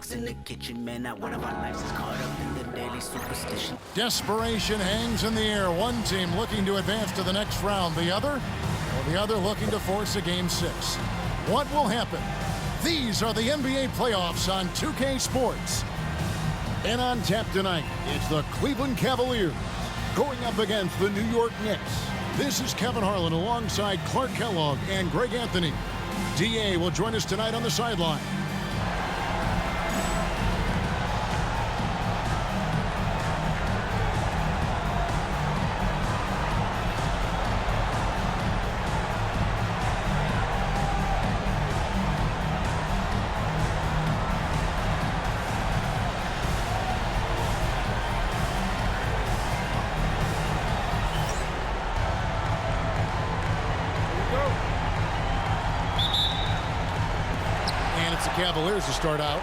Knicks in the kitchen, man, not one of our lives is caught up in the daily superstition. Desperation hangs in the air. One team looking to advance to the next round. The other looking to force a Game 6. What will happen? These are the NBA playoffs on 2K Sports. And on tap tonight, it's the Cleveland Cavaliers going up against the New York Knicks. This is Kevin Harlan alongside Clark Kellogg and Greg Anthony. DA will join us tonight on the sideline. Cavaliers to start out.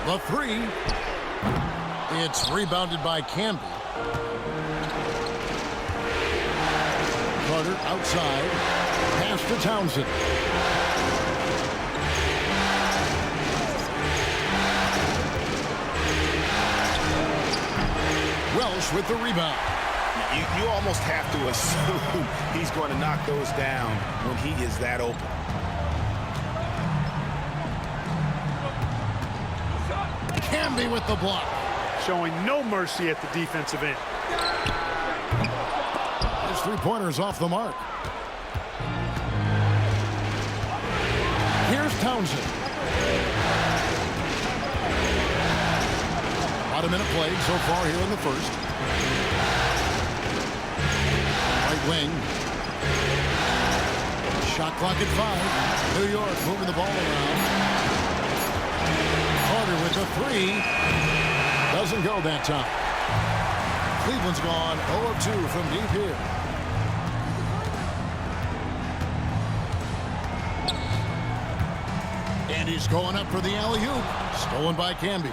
The three. It's rebounded by Camby. Carter outside. Pass to Townsend. Welsh with the rebound. You almost have to assume he's going to knock those down when he is that open. Camby with the block. Showing no mercy at the defensive end. His three-pointers off the mark. Here's Townsend. About a minute played so far here in the first. Wing. Shot clock at 5. New York moving the ball around. Carter with the three. Doesn't go that time. Cleveland's gone 0 of 2 from deep here. And he's going up for the alley-oop. Stolen by Camby.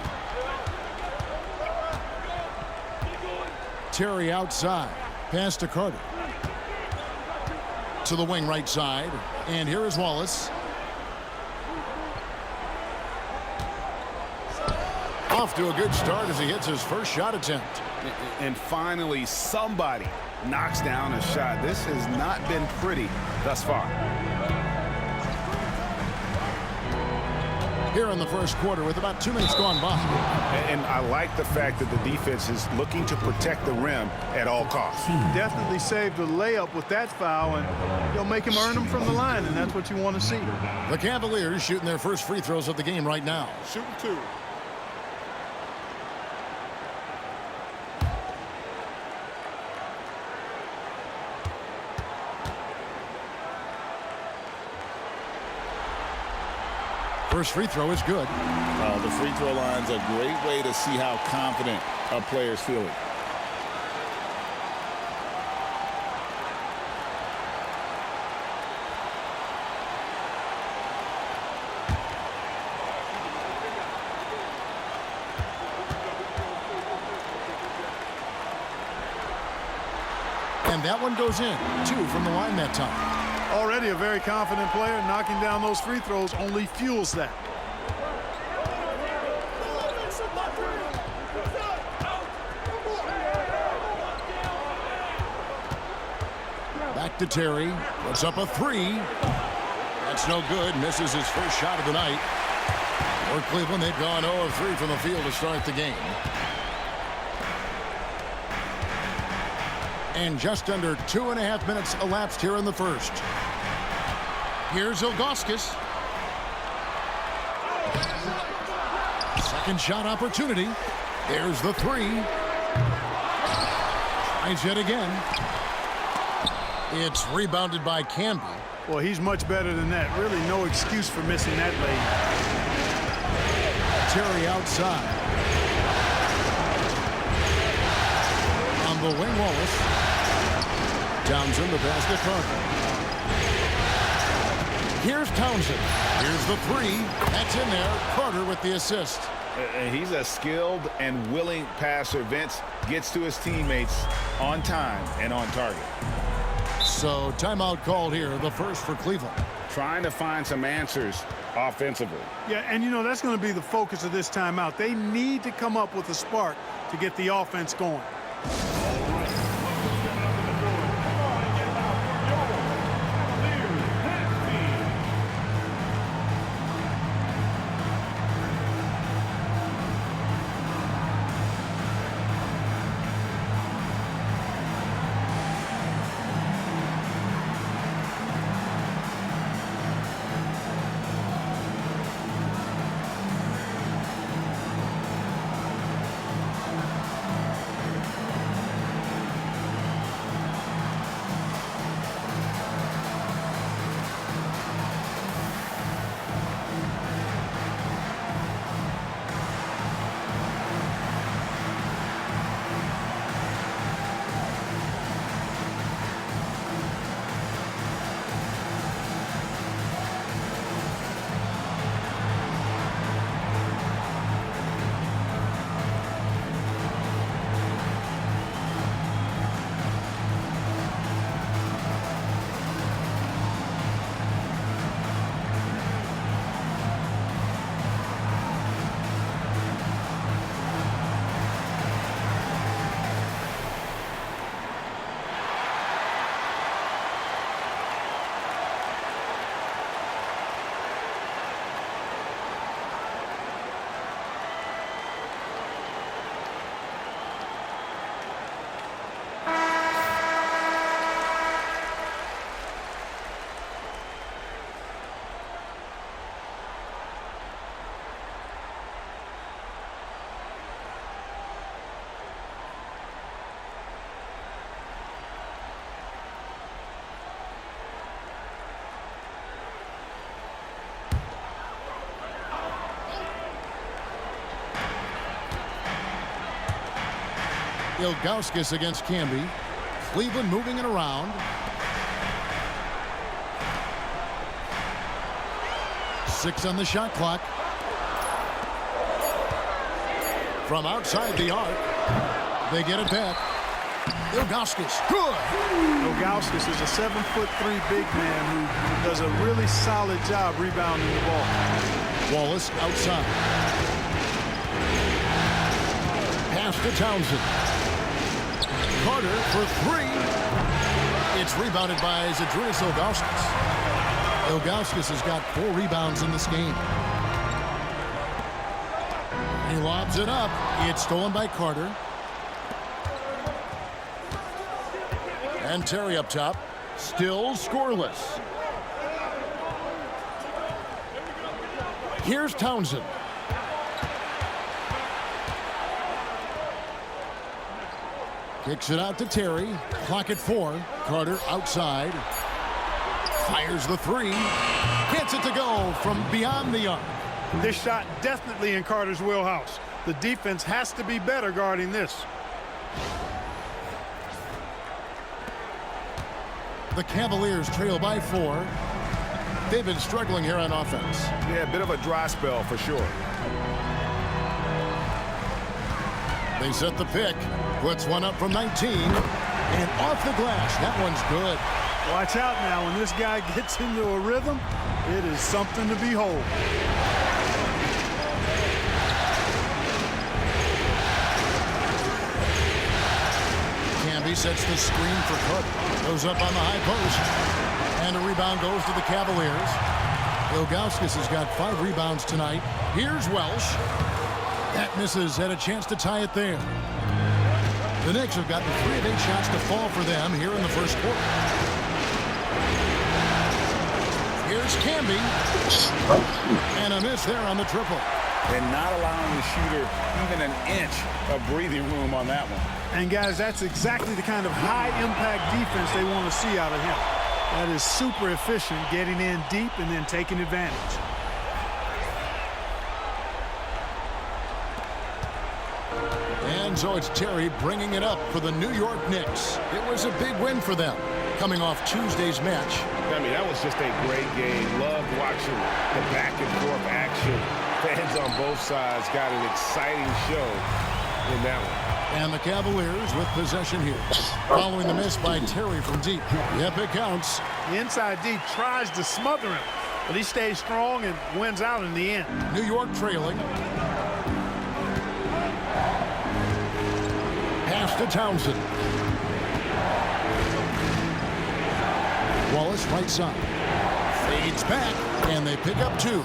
Terry outside. Pass to Carter. To the wing right side. And here is Wallace. Off to a good start as he hits his first shot attempt. And finally, somebody knocks down a shot. This has not been pretty thus far. Here in the first quarter with about 2 minutes gone by. And I like the fact that the defense is looking to protect the rim at all costs. Definitely saved the layup with that foul, and you'll make him earn them from the line, and that's what you want to see. The Cavaliers shooting their first free throws of the game right now. Shooting 2. First free throw is good. The free throw line's a great way to see how confident a player's feeling. And that one goes in. 2 from the line that time. Already a very confident player. Knocking down those free throws only fuels that. Back to Terry. Puts up a 3. That's no good. Misses his first shot of the night. For Cleveland, they've gone 0 of 3 from the field to start the game. And just under 2.5 minutes elapsed here in the first. Here's Ilgauskas. Second shot opportunity. There's the 3. Tries yet again. It's rebounded by Camby. Well, he's much better than that. Really no excuse for missing that lane. Terry outside. On the wing, Wallace. Townsend, the pass to Carter. Here's Townsend. Here's the 3. That's in there. Carter with the assist. He's a skilled and willing passer. Vince gets to his teammates on time and on target. So timeout called here, the first for Cleveland. Trying to find some answers offensively. Yeah, and you know, that's going to be the focus of this timeout. They need to come up with a spark to get the offense going. Ilgauskas against Camby. Cleveland moving it around. Six on the shot clock. From outside the arc, they get it back. Ilgauskas, good. Ilgauskas is a 7'3" big man who does a really solid job rebounding the ball. Wallace outside. Pass to Townsend. Carter for three. It's rebounded by Zydrunas Ilgauskas. Ilgauskas has got 4 rebounds in this game. He lobs it up. It's stolen by Carter. And Terry up top. Still scoreless. Here's Townsend. Kicks it out to Terry. Clock at 4. Carter outside. Fires the 3. Gets it to go from beyond the arc. This shot definitely in Carter's wheelhouse. The defense has to be better guarding this. The Cavaliers trail by 4. They've been struggling here on offense. Yeah, a bit of a dry spell for sure. They set the pick. Puts one up from 19. And off the glass. That one's good. Watch out now. When this guy gets into a rhythm, it is something to behold. Camby sets the screen for Cook. Goes up on the high post. And a rebound goes to the Cavaliers. Ilgauskas has got 5 rebounds tonight. Here's Welsh. That misses. Had a chance to tie it there. The Knicks have gotten 3 of 8 shots to fall for them here in the first quarter. Here's Camby. And a miss there on the triple. And not allowing the shooter even an inch of breathing room on that one. And guys, that's exactly the kind of high-impact defense they want to see out of him. That is super efficient, getting in deep and then taking advantage. And so it's Terry bringing it up for the New York Knicks. It was a big win for them, coming off Tuesday's match. I mean, that was just a great game. Loved watching the back-and-forth action. Fans on both sides got an exciting show in that one. And the Cavaliers with possession here. Following the miss by Terry from deep. Yep, it counts. The inside D tries to smother him, but he stays strong and wins out in the end. New York trailing. Pass to Townsend. Wallace right side. Fades back, and they pick up 2.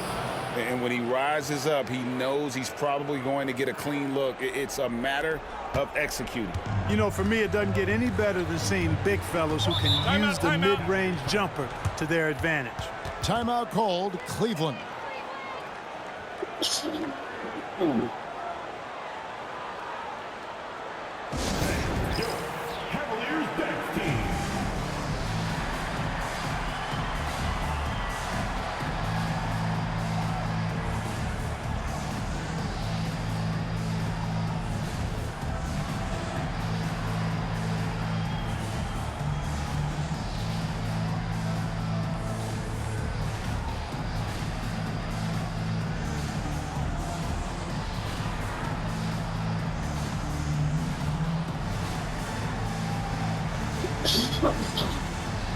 And when he rises up, he knows he's probably going to get a clean look. It's a matter of executing. You know, for me, it doesn't get any better than seeing big fellas who can use the mid-range jumper to their advantage. Timeout called, Cleveland.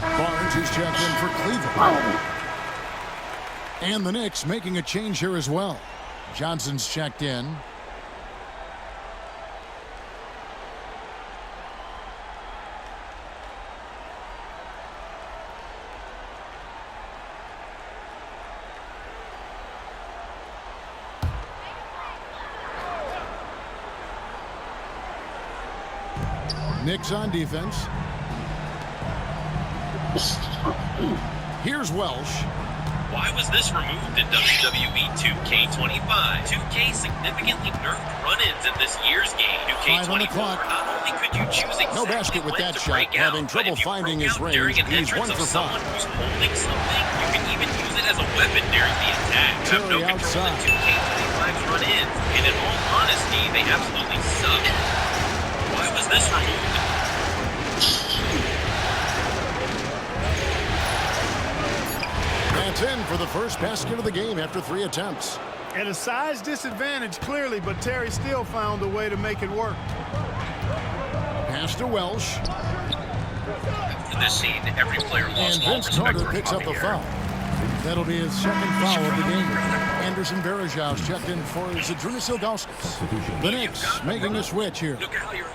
Barnes is checked in for Cleveland. And the Knicks making a change here as well. Johnson's checked in. Knicks on defense. Here's Welsh. Why was this removed in WWE 2K25? 2K significantly nerfed run-ins in this year's game. 2K24, not only could you choose exactly no basket with that shot, having trouble finding his range. He's 1 for 5. Someone who's holding something, you can even use it as a weapon during the attack. You have no control in 2K25's run-ins, and in all honesty, they absolutely suck. Why was this removed? That's in for the first basket of the game after 3 attempts. At a size disadvantage, clearly, but Terry still found a way to make it work. Pass to Welsh. In this scene, every player lost And all Vince respect Carter for picks up the Javier. foul. That'll be his second foul of the game. Anderson Varejão's checked in for Zydrunas Ilgauskas. The Knicks making a switch here. Look at how you're...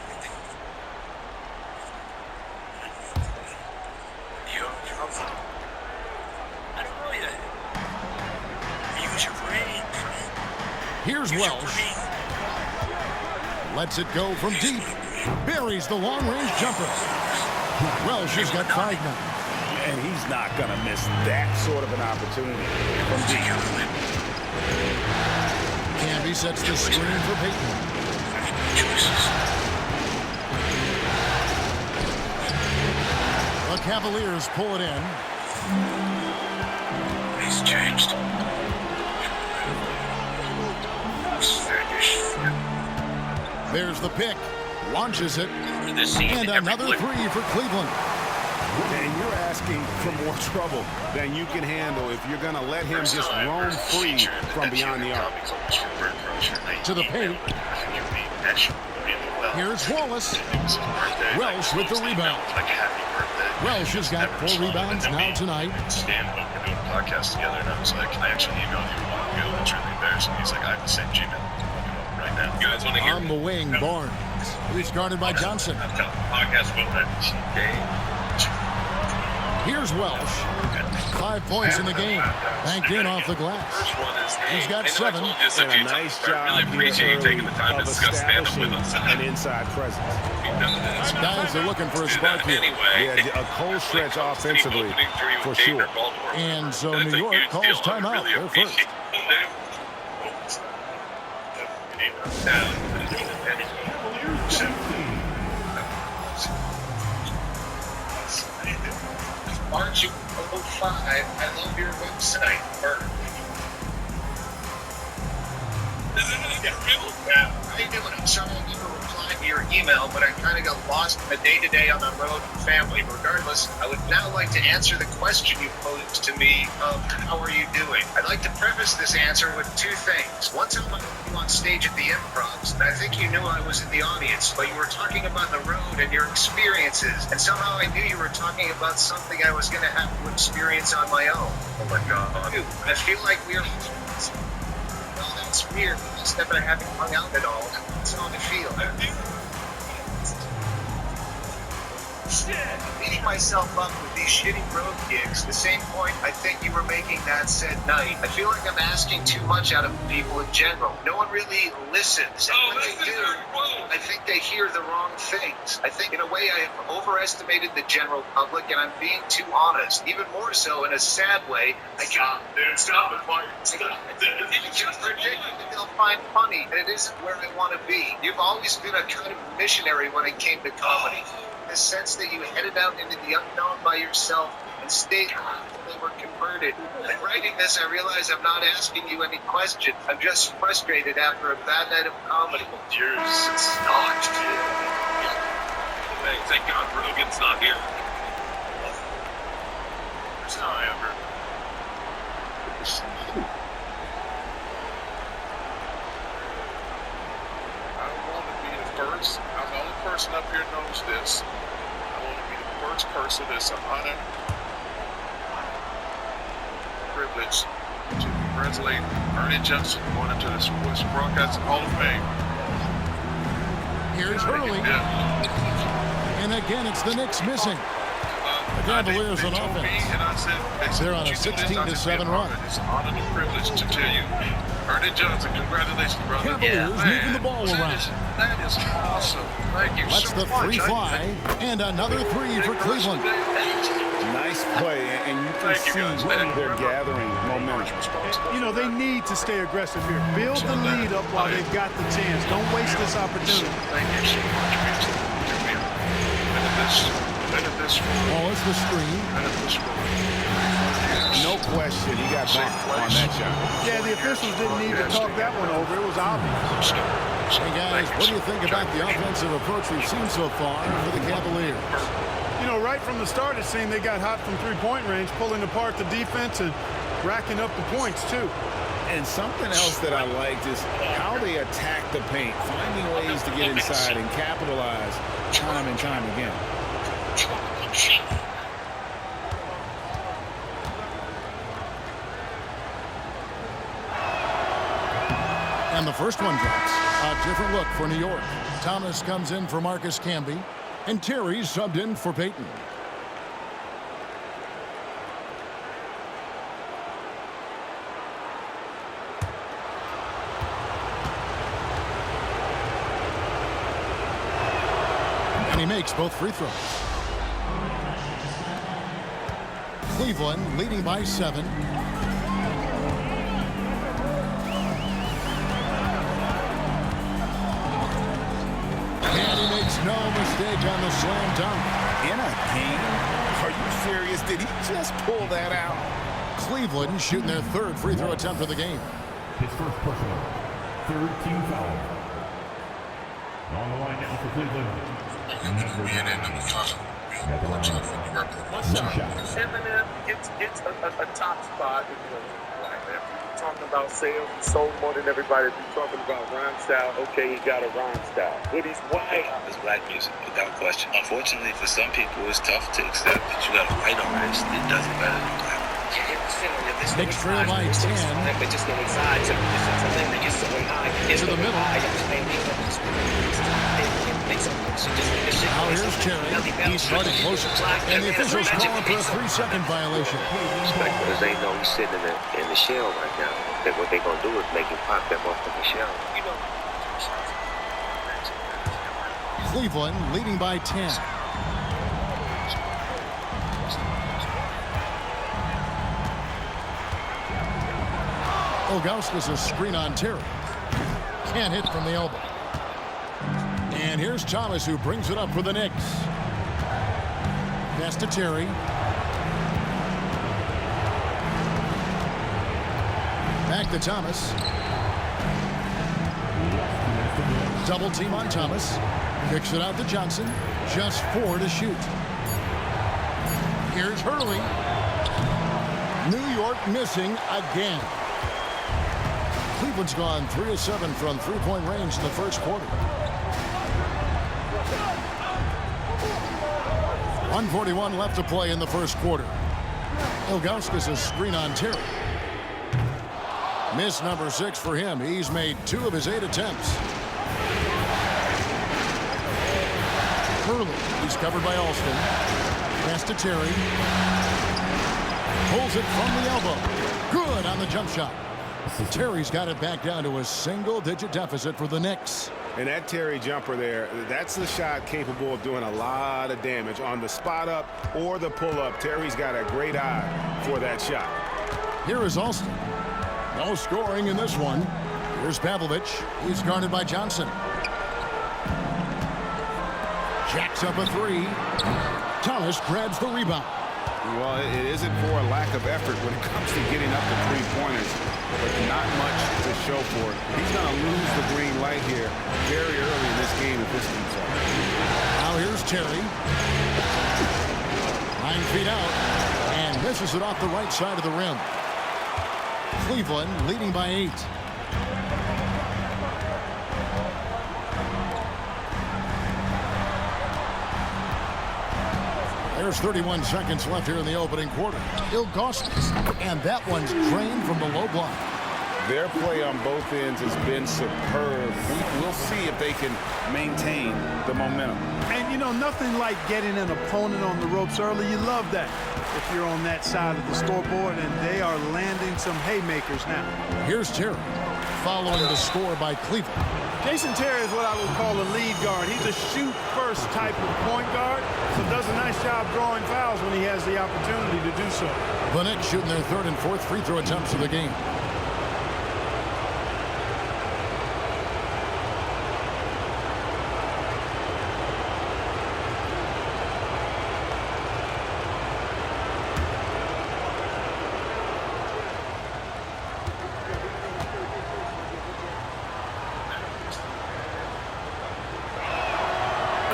Here's Welsh. Lets it go from deep. Buries the long-range jumper. Welsh has got 5 now. And he's not going to miss that sort of an opportunity from deep. Canby sets the screen for Payton. The Cavaliers pull it in. He's changed. There's the pick. Launches it. And another 3 for Cleveland. And you're asking for more trouble than you can handle if you're going to let him just roam free from beyond the arc. To the paint. Here's Wallace. Welsh with the rebound. Welsh has got 4 rebounds now tonight. Stan and we're doing a podcast together, and I was like, I actually emailed you a while ago. That's really embarrassing. He's like, I have the same Gmail right now. You guys want to hear on the wing, Barnes. He's guarded by Johnson. Podcast will Here's Welsh. 5 points in the game. Banked in off the glass. He's got 7. And a nice job here taking the time to discuss stand-up with us. An inside presence. Guys are looking for a spark here. Yeah, a cold stretch offensively, for sure. And so New York calls timeout. They're first. Aren't you 05? I love your website. Yeah, I knew it. I'm sorry I never replied to your email, but I kind of got lost in the day-to-day on the road and family. Regardless, I would now like to answer the question you posed to me of how are you doing? I'd like to preface this answer with two things. One time I was on stage at the Improvs, and I think you knew I was in the audience, but you were talking about the road and your experiences, and somehow I knew you were talking about something I was going to have to experience on my own. Oh my God. I feel like we're... Well, that's weird. Except I haven't hung out at all. That's how I feel. Beating myself up with these shitty road gigs, the same point I think you were making that said night. I feel like I'm asking too much out of people in general. No one really listens. And when they do, I think they hear the wrong things. I think in a way I have overestimated the general public and I'm being too honest. Even more so in a sad way. I can predict that they'll find funny and it isn't where I want to be. You've always been a kind of missionary when it came to comedy. The sense that you headed out into the unknown by yourself and stayed until they were converted. In writing this, I realize I'm not asking you any questions. I'm just frustrated after a bad night of comedy. Yours is not. Thank God Rogan's not here. There's no ever. I don't want to be the first. I'm the only person up here knows this. I want to be the first person that's an honor, privilege to congratulate Ernie Johnson going into the Sports Broadcasting Hall of Fame. Here's Hurley. And again, it's the Knicks missing. The Cavaliers on offense. They're on a 16-7 run. It's an honor and privilege to tell you, Ernie Johnson, congratulations, brother. Cavaliers moving the ball around. That is awesome. Thank you Lets so the much. three fly, and another three for Cleveland. Nice play, and you can see they're gathering momentum. You know, they need to stay aggressive here. Build the lead up while they've got the chance. Don't waste this opportunity. Thank you so much. Oh, it's the screen. No question, he got bumped on that shot. Yeah, the officials didn't need to talk that one over. It was obvious. Hey, guys, what do you think about the offensive approach we've seen so far for the Cavaliers? You know, right from the start, it seemed they got hot from three-point range, pulling apart the defense and racking up the points, too. And something else that I liked is how they attack the paint, finding ways to get inside and capitalize time and time again. And the first one drops. A different look for New York. Thomas comes in for Marcus Camby, and Terry subbed in for Payton. And he makes both free throws. Cleveland leading by 7. And he makes no mistake on the slam dunk. In a game? Are you serious? Did he just pull that out? Cleveland shooting their third free throw attempt of the game. His first personal. Third team foul. On the line now for Cleveland. Eminem, it's a top spot. Talking about sales and sold more than everybody. We're talking about rhyme style. Okay, he got a rhyme style. But he's white. It's black music, without question. Unfortunately, for some people, it's tough to accept that you got a white artist that does it better than black. Knicks trail by 10. But just go inside to something that is so high. To the middle. Now here's Terry. He's starting closer. And the officials calling for a 3-second violation. Because they know he's sitting in the shell right now. That what they're going to do is make him pop that motherfucking shell. Cleveland leading by 10. Ilgauskas a screen on Terry. Can't hit from the elbow. And here's Thomas, who brings it up for the Knicks. Pass to Terry. Back to Thomas. Double team on Thomas. Kicks it out to Johnson. Just 4 to shoot. Here's Hurley. New York missing again. Cleveland's gone 3 of 7 from three-point range in the first quarter. 1:41 left to play in the first quarter. Ilgauskas a screen on Terry. Miss number 6 for him. He's made 2 of his 8 attempts. Hurley. He's covered by Alston. Pass to Terry. Pulls it from the elbow. Good on the jump shot. Terry's got it back down to a single-digit deficit for the Knicks. And that Terry jumper there, that's the shot capable of doing a lot of damage on the spot up or the pull up. Terry's got a great eye for that shot. Here is Alston. No scoring in this one. Here's Pavlovich. He's guarded by Johnson. Jacks up a 3. Thomas grabs the rebound. Well, it isn't for a lack of effort when it comes to getting up to three-pointers, but not much to show for it. He's going to lose the green light here very early in this game if this keeps up. Now here's Terry. 9 feet out and misses it off the right side of the rim. Cleveland leading by 8. There's 31 seconds left here in the opening quarter. Ilgauskas, and that one's drained from the low block. Their play on both ends has been superb. We'll see if they can maintain the momentum. And, you know, nothing like getting an opponent on the ropes early. You love that if you're on that side of the scoreboard, and they are landing some haymakers now. Here's Terry, following the score by Cleveland. Jason Terry is what I would call a lead guard. He's a shoot-first type of point guard, so does a nice job drawing fouls when he has the opportunity to do so. The Knicks shooting their 3rd and 4th free throw attempts of the game.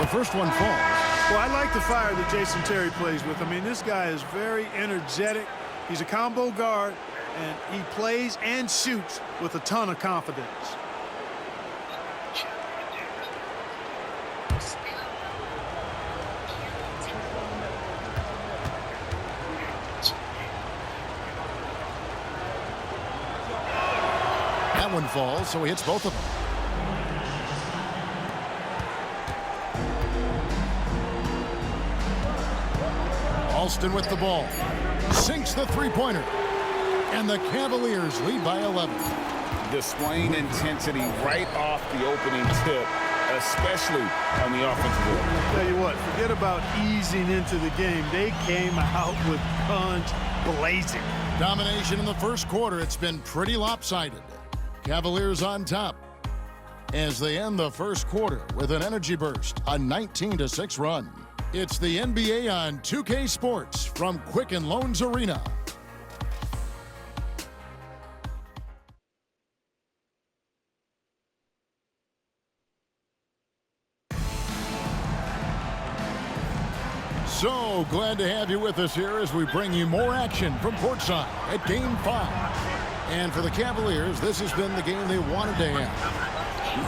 The first one falls. Well, I like the fire that Jason Terry plays with. I mean, this guy is very energetic. He's a combo guard, and he plays and shoots with a ton of confidence. That one falls, so he hits both of them. Alston with the ball. Sinks the three-pointer. And the Cavaliers lead by 11. Displaying intensity right off the opening tip, especially on the offensive end. I'll tell you what, forget about easing into the game. They came out with guns blazing. Domination in the first quarter. It's been pretty lopsided. Cavaliers on top as they end the first quarter with an energy burst, a 19-6 run. It's the NBA on 2K Sports from Quicken Loans Arena. So glad to have you with us here as we bring you more action from courtside at Game 5. And for the Cavaliers, this has been the game they wanted to have.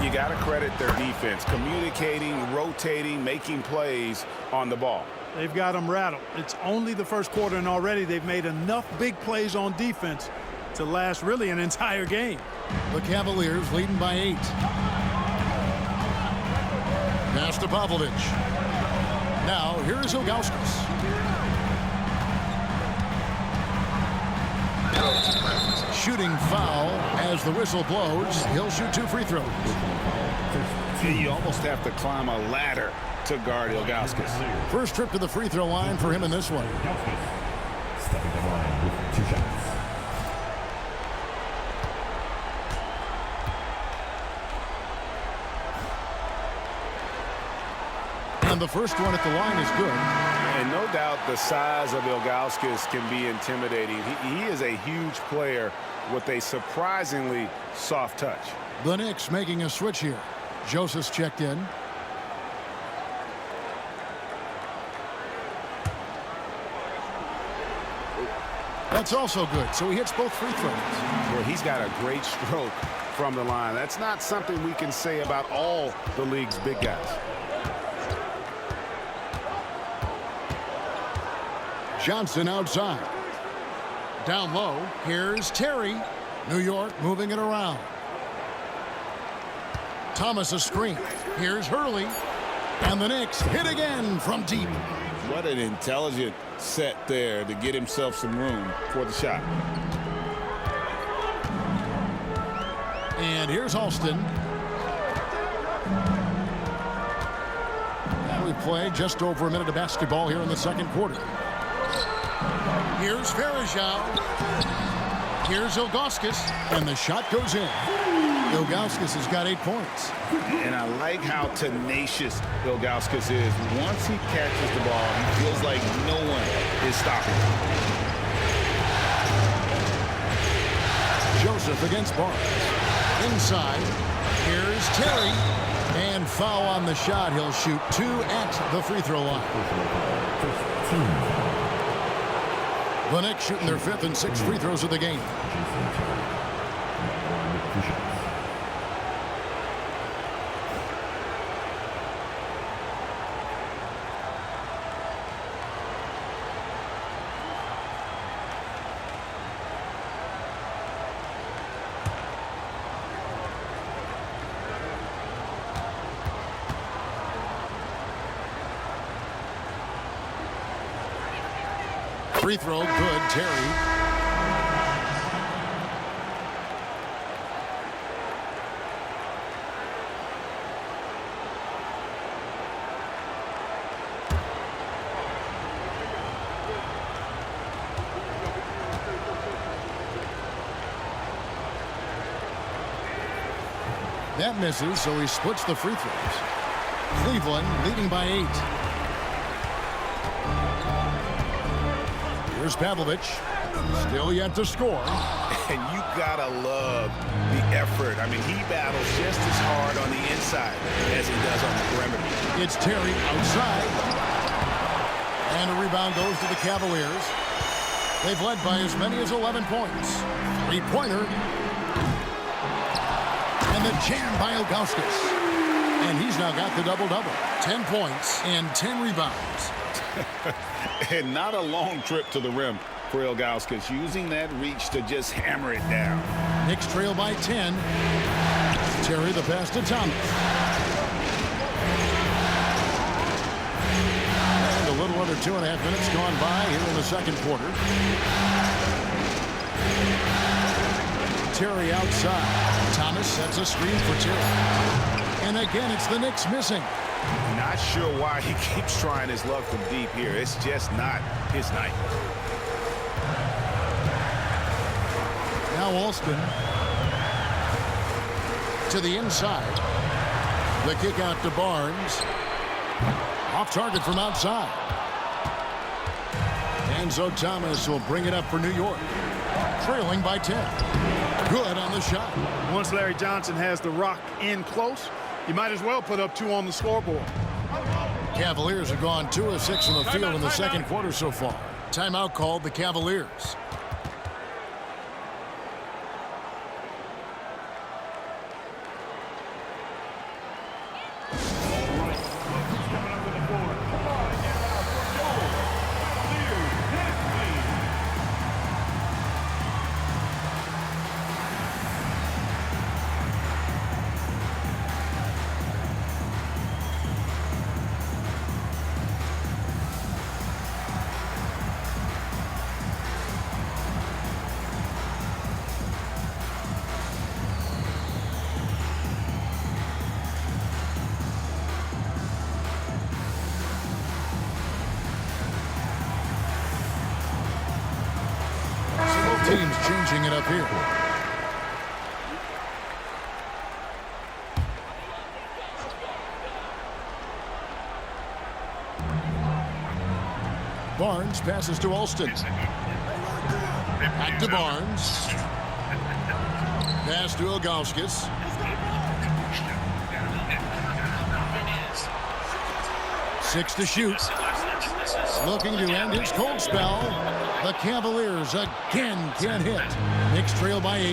You got to credit their defense, communicating, rotating, making plays on the ball. They've got them rattled. It's only the first quarter, and already they've made enough big plays on defense to last really an entire game. The Cavaliers leading by 8. Pass to Pavlovich. Now, here's Ilgauskas. Shooting foul as the whistle blows. He'll shoot 2 free throws. You almost have to climb a ladder to guard Ilgauskas. First trip to the free throw line for him in this one. Stepping to the line with 2 shots. And the first one at the line is good. And no doubt the size of Ilgauskas can be intimidating. He is a huge player with a surprisingly soft touch. The Knicks making a switch here. Joseph's checked in. That's also good, so he hits both free throws. Well, he's got a great stroke from the line. That's not something we can say about all the league's big guys. Johnson outside. Down low, here's Terry. New York moving it around. Thomas a screen. Here's Hurley. And the Knicks hit again from deep. What an intelligent set there to get himself some room for the shot. And here's Alston. And we play just over a minute of basketball here in the second quarter. Here's Farajao. Here's Ilgauskas. And the shot goes in. Ilgauskas has got 8 points. And I like how tenacious Ilgauskas is. Once he catches the ball, he feels like no one is stopping him. Joseph against Barnes. Inside. Here's Terry. And foul on the shot. He'll shoot 2 at the free throw line. The Knicks shooting their 5th and 6th free throws of the game. Free throw, good, Terry. That misses, so he splits the free throws. Cleveland leading by 8. Here's Pavlovich, still yet to score. And you gotta love the effort. I mean, he battles just as hard on the inside as he does on the perimeter. It's Terry outside. And a rebound goes to the Cavaliers. They've led by as many as 11 points. Three-pointer. And the jam by Ilgauskas. And he's now got the double-double. 10 points and 10 rebounds. And not a long trip to the rim for Ilgauskas, using that reach to just hammer it down. Knicks trail by 10. Terry the pass to Thomas. And a little under 2.5 minutes gone by here in the second quarter. Terry outside. Thomas sets a screen for Terry. And again, it's the Knicks missing. Not sure why he keeps trying his luck from deep here. It's just not his night. Now Alston to the inside. The kick out to Barnes. Off target from outside. Enzo Thomas will bring it up for New York. Trailing by 10. Good on the shot. Once Larry Johnson has the rock in close, you might as well put up 2 on the scoreboard. Cavaliers have gone 2 of 6 in the field in the second quarter so far. Timeout called the Cavaliers. Teams changing it up here. Barnes passes to Alston. Back to Barnes. Pass to Ilgauskas. 6 to shoot. Looking to end his cold spell. The Cavaliers again can't hit. Knicks trail by 8.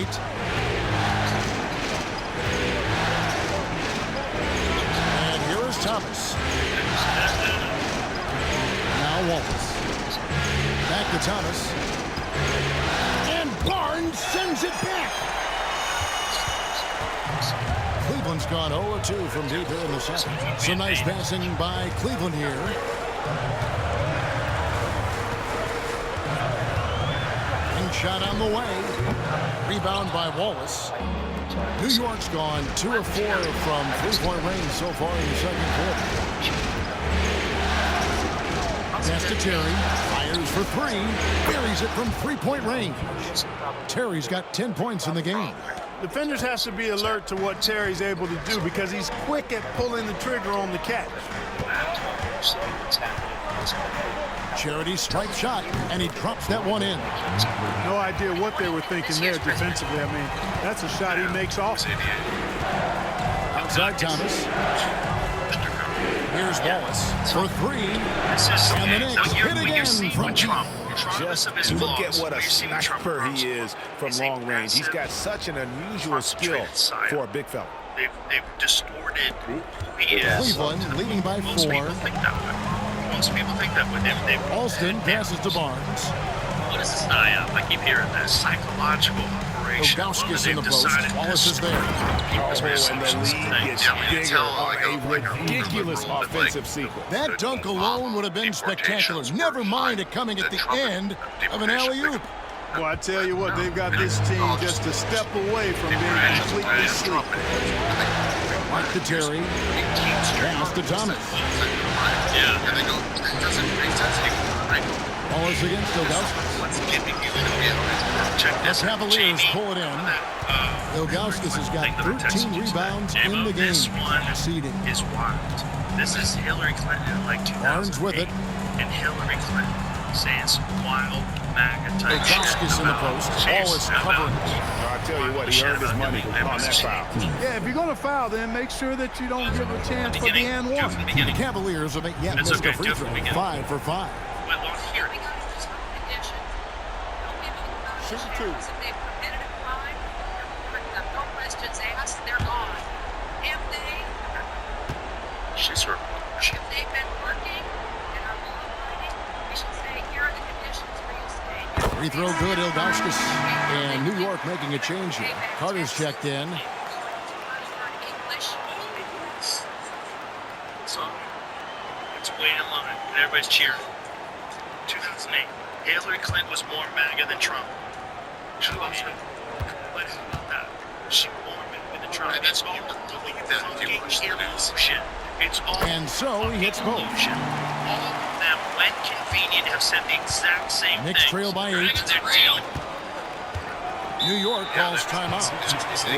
And here is Thomas. Now Wallace. Back to Thomas. And Barnes sends it back. Cleveland's gone 0-2 from deep here in the second. Some nice passing by Cleveland here. Shot on the way. Rebound by Wallace. New York's gone 2 of 4 from three-point range so far in the second quarter. Pass to Terry. Fires for 3. Buries it from three-point range. Terry's got 10 points in the game. Defenders have to be alert to what Terry's able to do because he's quick at pulling the trigger on the catch. Charity strike shot, and he drops that one in. No idea what they were thinking there defensively. I mean, that's a shot he makes off. Outside Thomas. Here's Wallace for 3. And the Knicks hit again from Trump. Just look at what a sniper he is from long range. He's got such an unusual skill for a big fella. They've distorted who he is. Cleveland leading by 4. Most people think that way. Most people think that with him. Alston passes to Barnes. What is this? I keep hearing that psychological operation. Ilgauskas in the post. Wallace is there. And the league gets bigger on a ridiculous offensive sequence. That dunk alone would have been spectacular. Never mind it coming at the end of an alley-oop. Well, I tell you what, they've got this team just a step away from being completely asleep. Mark to Terry. Pass to Thomas. Wallace against Ilgauskas. The Cavaliers pull it in. Ilgauskas has got 13 rebounds in the game. This one is wild. This is Hillary Clinton in like 2008. Barnes with it. And Hillary Clinton saying some wild MAGA type shit. Ilgauskas in the post. Wallace covering. I'll tell you what, he earned his money on that foul. Yeah, if you're going to foul, then make sure that you don't give a chance for the and one. The Cavaliers have yet missed a free throw. 5 for 5. Shoot 2. She's her. If they've been working and are motivated, we should say, here are the conditions for you to stay. Free throw good, Ilgauskas. And New York making a change here. Carter's checked in. So, it's way in line, and everybody's cheering. 2008, Hillary Clinton was more MAGA than Trump. She was. What is it about that? She more MAGA than Trump. And that's all believe that illusion. It's all and so he hits both. Illusion. All of them, when convenient, have said the exact same Knicks thing. trail by 8. New York calls timeout.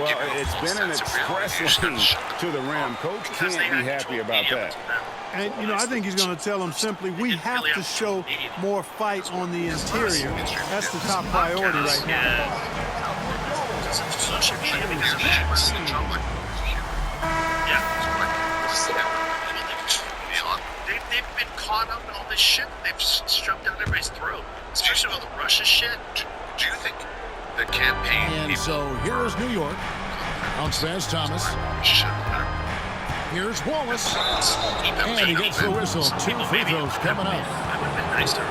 Well, it's been an express lane to the rim. Coach can't be happy about that. And, you know, I think he's going to tell them simply, we have to show more fight on the interior. That's the top priority right now. Social media because of They've been caught up in all this shit they've shoved down everybody's throat, especially all the Russia shit. Do you think the campaign? And so here is New York. Bounce pass Thomas. Here's Wallace. And he gets the whistle. 2 free throws coming up.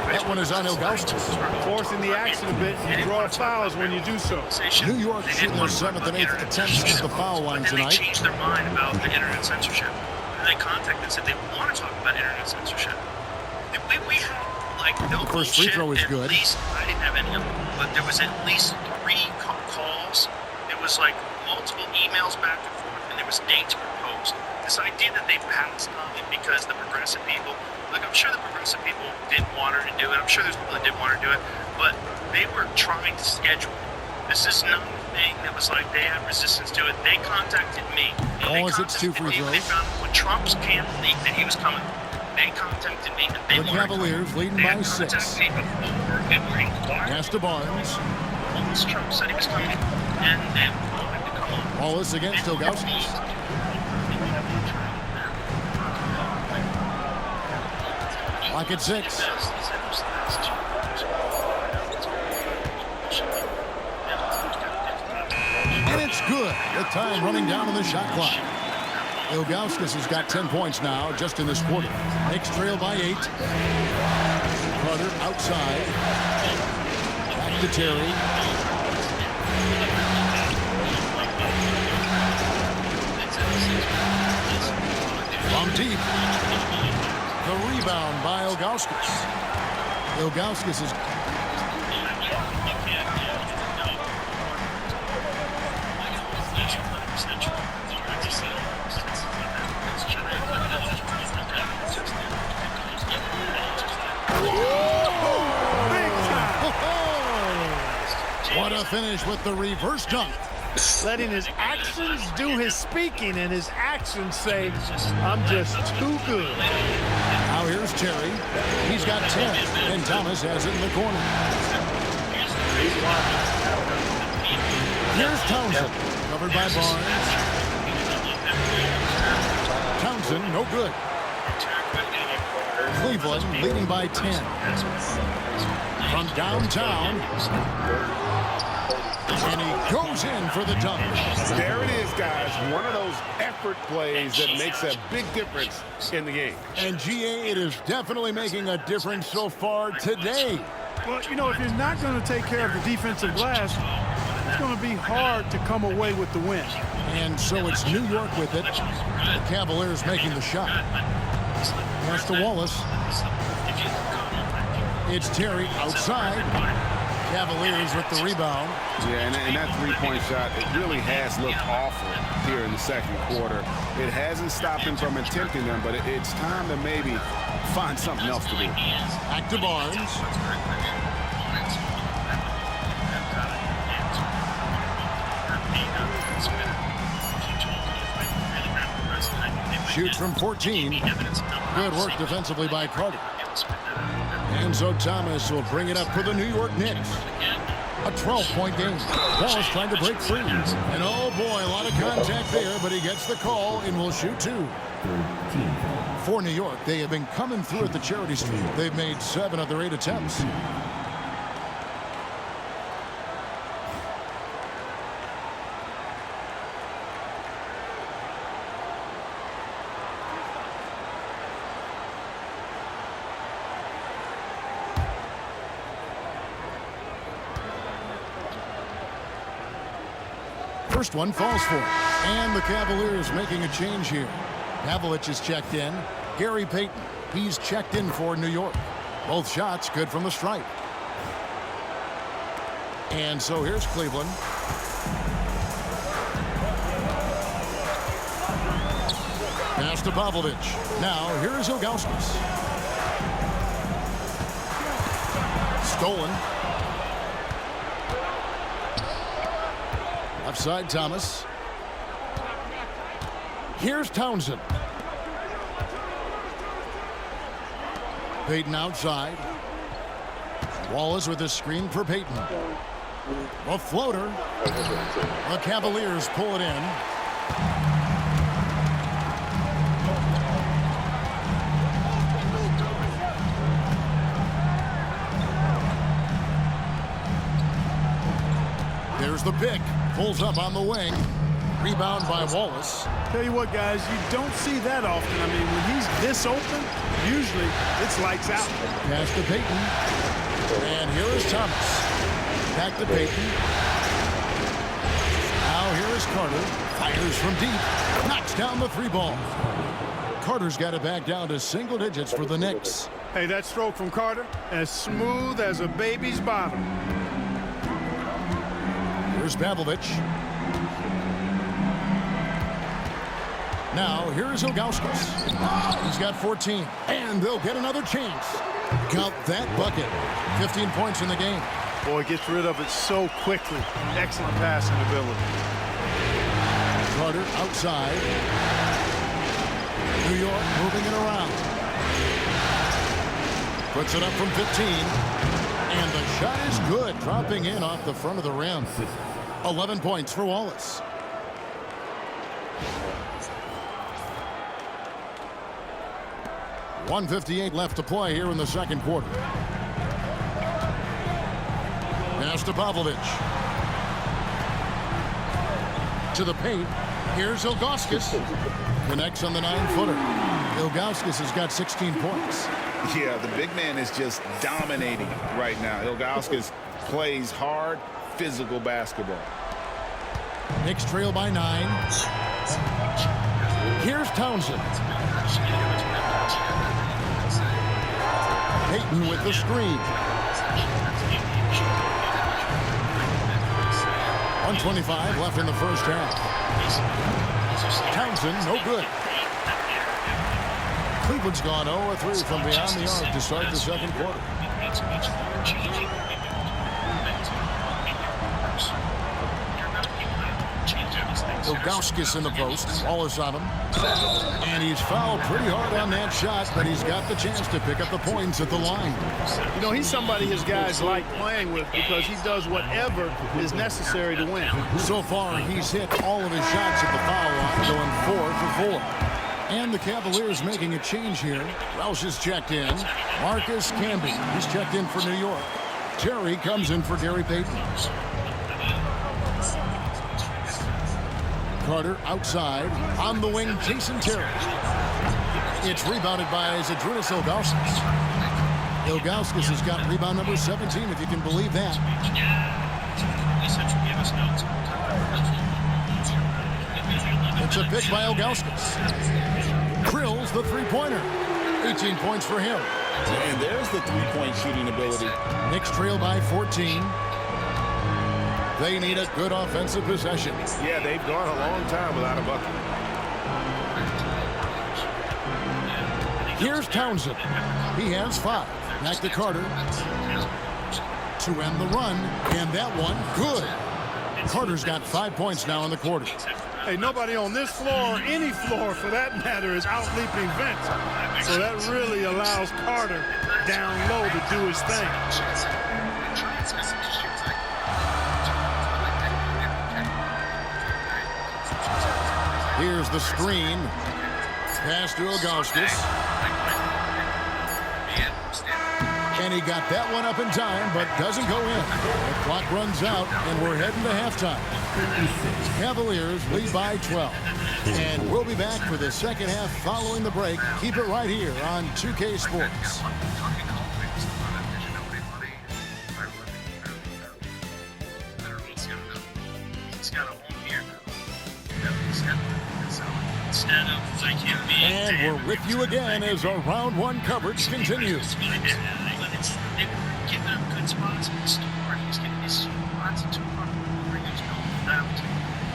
That one is on Ilgauskas. Forcing the action a bit and draw fouls when you do so. New York shooting their 7th and 8th attempts at the foul line and then tonight. they changed their mind about the internet censorship. And they contacted and said they want to talk about internet censorship. We had like no the first free throw is good. At least, I didn't have any of them, but there was at least 3 calls. There was like multiple emails back and forth, and there was dates proposed. This idea that they passed on it because the progressive people, like I'm sure the progressive people didn't want her to do it. I'm sure there's people that didn't want her to do it, but they were trying to schedule it. This is not a thing that was like they had resistance to it. They contacted me. Oh, it's 2 free throws. They found when Trump's camp leaked that he was coming, they contacted me and they The wanted Cavaliers leading they by had 6. contacted me before it was required. Pass to Barnes. Wallace Trump said he was coming, and they wanted to come on. Wallace against Ilgauskas. Lock at 6. And it's good. The time running down on the shot clock. Ilgauskas has got 10 points now just in this quarter. Knicks trail by 8. Carter outside. Back to Terry. From deep. The rebound by Ilgauskas. Ilgauskas is... What a finish with the reverse dunk. Letting his actions do his speaking and his actions say, I'm just too good. Now here's Terry. He's got 10, and Thomas has it in the corner. Here's Townsend, covered by Barnes. Townsend, no good. Cleveland leading by 10. From downtown. And he goes in for the dunk. There it is, guys. One of those effort plays that makes a big difference in the game. And GA, it is definitely making a difference so far today. Well, you know, if you're not going to take care of the defensive glass, it's going to be hard to come away with the win. And so it's New York with it. The Cavaliers making the shot. Pass to Wallace. It's Terry outside. Cavaliers with the rebound. Yeah, and that three-point shot, it really has looked awful here in the second quarter. It hasn't stopped him from attempting them, but it's time to maybe find something else to do. Back to Barnes. Shoots from 14. Good work defensively by Carter. And so Thomas will bring it up for the New York Knicks. A 12-point game. Wallace trying to break free. And oh boy, a lot of contact there, but he gets the call and will shoot 2. For New York, they have been coming through at the charity street. They've made 7 of their 8 attempts. First one falls for it. And the Cavaliers making a change here. Pavlich is checked in. Gary Payton, he's checked in for New York. Both shots good from the stripe. And so here's Cleveland. Pass to Pavlich. Now here's Ilgauskas. Stolen. Outside Thomas. Here's Townsend. Payton outside. Wallace with a screen for Payton. A floater. The Cavaliers pull it in. There's the pick. Pulls up on the wing. Rebound by Wallace. Tell you what, guys, you don't see that often. I mean, when he's this open, usually it's lights out. Pass to Payton. And here is Thomas. Back to Payton. Now here is Carter. Fires from deep. Knocks down the 3 ball. Carter's got it back down to single digits for the Knicks. Hey, that stroke from Carter, as smooth as a baby's bottom. Here's Pavlich. Now, here's Ilgauskas. He's got 14, and they'll get another chance. Count that bucket. 15 points in the game. Boy, gets rid of it so quickly. Excellent passing ability. Carter outside. New York moving it around. Puts it up from 15. And the shot is good, dropping in off the front of the rim. 11 points for Wallace. .158 left to play here in the second quarter. Pass to Pavlovic. To the paint. Here's Ilgauskas. Connects on the 9-footer. Ilgauskas has got 16 points. Yeah, the big man is just dominating right now. Ilgauskas plays hard, physical basketball. Knicks trail by 9. Here's Townsend. Payton with the screen. 1:25 left in the first half. Townsend, no good. Cleveland's gone 0-3 from beyond the arc to start the second quarter. Ilgauskas in the post. Wallace on him. And he's fouled pretty hard on that shot, but he's got the chance to pick up the points at the line. You know, he's somebody his guys like playing with because he does whatever is necessary to win. So far, he's hit all of his shots at the foul line, going 4 for 4. And the Cavaliers making a change here. Roush is checked in. Marcus Camby, he's checked in for New York. Terry comes in for Gary Payton. Carter outside. On the wing, Jason Terry. It's rebounded by Zydrunas Ilgauskas. Ilgauskas has got rebound number 17, if you can believe that. It's a pick by Ilgauskas. Drills the three-pointer. 18 points for him. And there's the three-point shooting ability. Knicks trail by 14. They need a good offensive possession. Yeah, they've gone a long time without a bucket. Here's Townsend. He has 5. Back to Carter. To end the run. And that one, good. Carter's got 5 points now in the quarter. Hey, nobody on this floor, or any floor for that matter, is out-leaping Vince. So that really allows Carter down low to do his thing. Here's the screen. Pass to Ilgauskas. And he got that one up in time, but doesn't go in. The clock runs out, and we're heading to halftime. Cavaliers lead by 12. And we'll be back for the second half following the break. Keep it right here on 2K Sports. And we're with you again as our round 1 coverage continues. He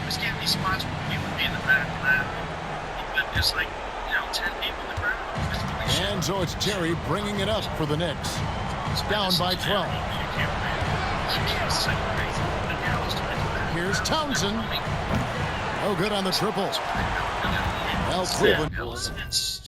was getting these spots where people would be in the back lab. But there's like, 10 people in the ground. And so it's Terry bringing it up for the Knicks. Down by 12. Here's Townsend. Oh, good on the triple. Well, Cleveland.